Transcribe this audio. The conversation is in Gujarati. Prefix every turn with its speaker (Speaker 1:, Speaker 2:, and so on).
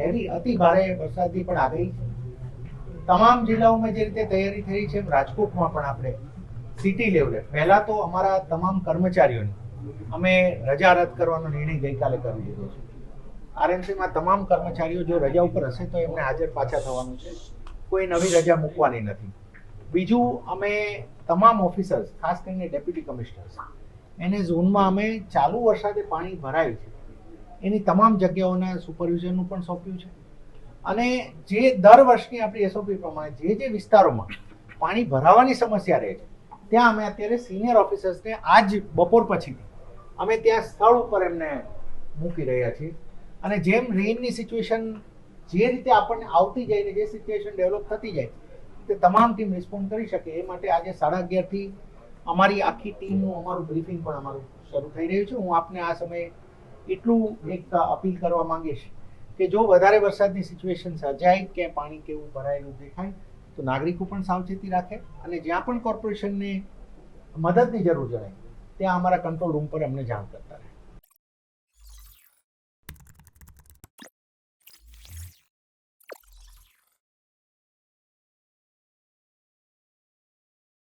Speaker 1: હેવી અતિ ભારે વરસાદની પણ આગાહી છે. તમામ જિલ્લાઓમાં જે રીતે તૈયારી થઈ છે એમ રાજકોટમાં પણ આપણે સિટી લેવલે પહેલા તો અમારા તમામ કર્મચારીઓની અમે રજા રદ કરવાનો નિર્ણય ગઈકાલે કરી દીધો છે. આરએમસીમાં તમામ કર્મચારીઓ જો રજા ઉપર હશે તો એમને હાજર પાછા થવાનું છે, કોઈ નવી રજા મૂકવાની નથી. બીજું, અમે તમામ ઓફિસર્સ ખાસ કરીને ડેપ્યુટી કમિશનર્સ એને ઝોનમાં અમે ચાલુ વરસાદે પાણી ભરાયું છે એની તમામ જગ્યાઓના સુપરવિઝનનું પણ સોંપ્યું છે. અને જે દર વર્ષની આપણી એસઓપી પ્રમાણે જે વિસ્તારોમાં પાણી ભરાવાની સમસ્યા રહે છે ત્યાં અમે અત્યારે સિનિયર ઓફિસર્સને આજ બપોર પછી અમે ત્યાં સ્થળ ઉપર એમને મૂકી રહ્યા છીએ. અને જેમ રેઇનની સિચ્યુએશન જે રીતે આપણને આવતી જાય ને જે સિચ્યુએશન ડેવલપ થતી જાય તે તમામ ટીમ રિસ્પોન્ડ કરી શકે એ માટે આજે 11:30થી અમારી આખી ટીમનું અમારું બ્રીફિંગ પણ અમારું શરૂ થઈ રહ્યું છે. હું આપને આ સમયે એટલું એક અપીલ કરવા માંગીશ કે જો વધારે વરસાદની સિચ્યુએશન સર્જાય કે પાણી કેવું ભરાયેલું દેખાય તો નાગરિકો પણ સાવચેતી રાખે અને જ્યાં પણ કોર્પોરેશનને મદદની જરૂર જણાય ત્યાં અમારા કંટ્રોલ રૂમ પર અમને જાણ કરતા